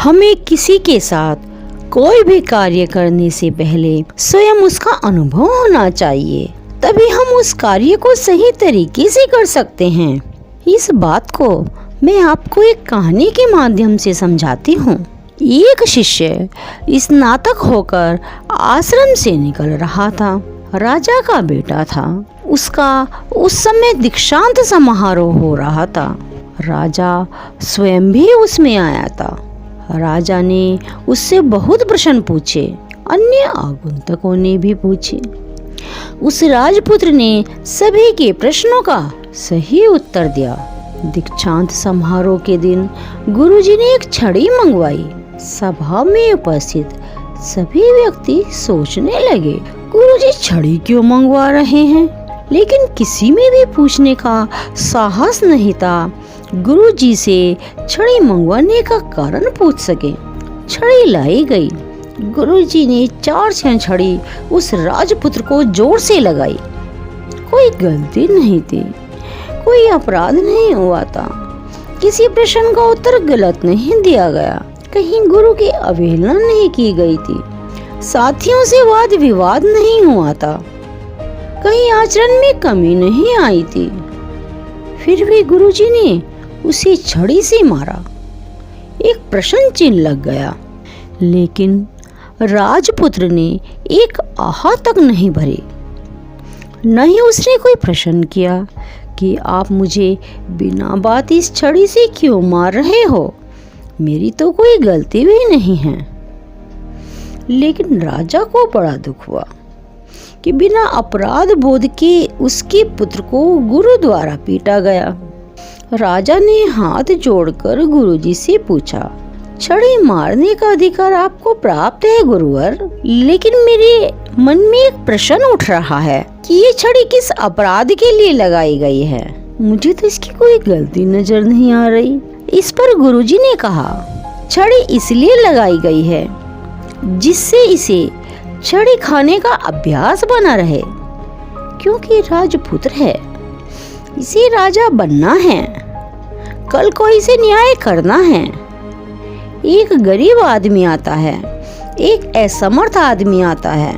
हमें किसी के साथ कोई भी कार्य करने से पहले स्वयं उसका अनुभव होना चाहिए, तभी हम उस कार्य को सही तरीके से कर सकते हैं। इस बात को मैं आपको एक कहानी के माध्यम से समझाती हूँ। एक शिष्य स्नातक होकर आश्रम से निकल रहा था। राजा का बेटा था। उसका उस समय दीक्षांत समारोह हो रहा था। राजा स्वयं भी उसमें आया था। राजा ने उससे बहुत प्रश्न पूछे। अन्य आगंतुकों ने भी पूछे। उस राजपुत्र ने सभी के प्रश्नों का सही उत्तर दिया। दीक्षांत समारोह के दिन गुरुजी ने एक छड़ी मंगवाई। सभा में उपस्थित सभी व्यक्ति सोचने लगे, गुरुजी छड़ी क्यों मंगवा रहे हैं? लेकिन किसी में भी पूछने का साहस नहीं था गुरुजी से छड़ी मंगवाने का कारण पूछ सके। छड़ी लाई गई। गुरुजी ने 4-6 छड़ी उस राजपुत्र को जोर से लगाई। कोई गलती नहीं थी, कोई अपराध नहीं हुआ था, किसी प्रश्न का उत्तर गलत नहीं दिया गया, कहीं गुरु की अवहेलना नहीं की गई थी, साथियों से वाद विवाद नहीं हुआ था, कहीं आचरण में कमी नहीं आई थी। फिर भी गुरुजी ने उसे छड़ी से मारा। एक प्रश्न चिन्ह लग गया, लेकिन राजपुत्र ने एक आह तक नहीं भरी। न ही उसने कोई प्रश्न किया कि आप मुझे बिना बात इस छड़ी से क्यों मार रहे हो? मेरी तो कोई गलती भी नहीं है। लेकिन राजा को बड़ा दुख हुआ कि बिना अपराध बोध के उसके पुत्र को गुरु द्वारा पीटा गया। राजा ने हाथ जोड़कर गुरुजी से पूछा, छड़ी मारने का अधिकार आपको प्राप्त है गुरुवर, लेकिन मेरे मन में एक प्रश्न उठ रहा है कि ये छड़ी किस अपराध के लिए लगाई गई है? मुझे तो इसकी कोई गलती नजर नहीं आ रही। इस पर गुरुजी ने कहा, छड़ी इसलिए लगाई गई है जिससे इसे छड़ी खाने का अभ्यास बना रहे, क्योंकि राजपुत्र है, इसे राजा बनना है, कल को इसे न्याय करना है। एक गरीब आदमी आता है, एक असमर्थ आदमी आता है,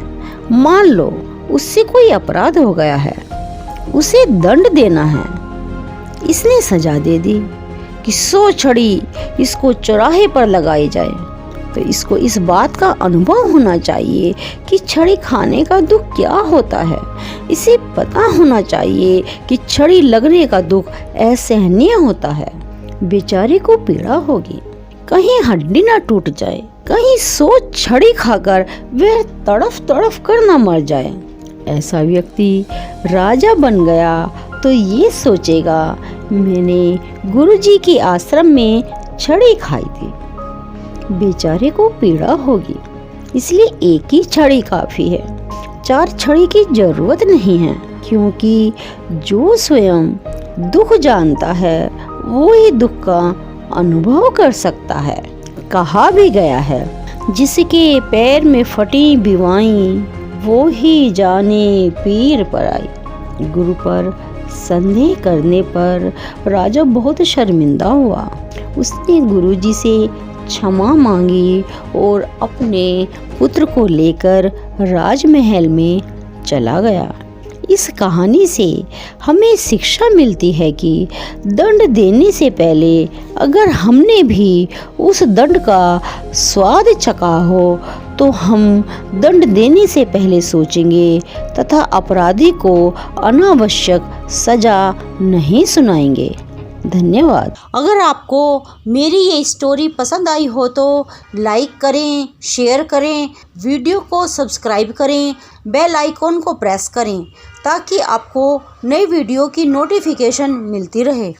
मान लो उससे कोई अपराध हो गया है, उसे दंड देना है। इसने सजा दे दी कि 100 छड़ी इसको चौराहे पर लगाई जाए, तो इसको इस बात का अनुभव होना चाहिए कि छड़ी खाने का दुख क्या होता है। इसे पता होना चाहिए कि छड़ी लगने का दुख असहनीय होता है। बेचारे को पीड़ा होगी, कहीं हड्डी ना टूट जाए, कहीं 100 छड़ी खाकर वह तड़फ तड़फ कर न मर जाए। ऐसा व्यक्ति राजा बन गया तो ये सोचेगा, मैंने गुरुजी के आश्रम में छड़ी खाई थी, बेचारे को पीड़ा होगी, इसलिए एक ही छड़ी काफी है, 4 छड़ी की जरूरत नहीं है, क्योंकि जो स्वयं दुख जानता है वो ही दुख का अनुभव कर सकता है। कहा भी गया है, जिसके पैर में फटी बिवाई वो ही जाने पीर पराई। गुरु पर संदेह करने पर राजा बहुत शर्मिंदा हुआ। उसने गुरुजी से क्षमा मांगी और अपने पुत्र को लेकर राजमहल में चला गया। इस कहानी से हमें शिक्षा मिलती है कि दंड देने से पहले अगर हमने भी उस दंड का स्वाद चखा हो तो हम दंड देने से पहले सोचेंगे तथा अपराधी को अनावश्यक सजा नहीं सुनाएंगे। धन्यवाद। अगर आपको मेरी ये स्टोरी पसंद आई हो तो लाइक करें, शेयर करें, वीडियो को सब्सक्राइब करें, बेल आइकॉन को प्रेस करें ताकि आपको नई वीडियो की नोटिफिकेशन मिलती रहे।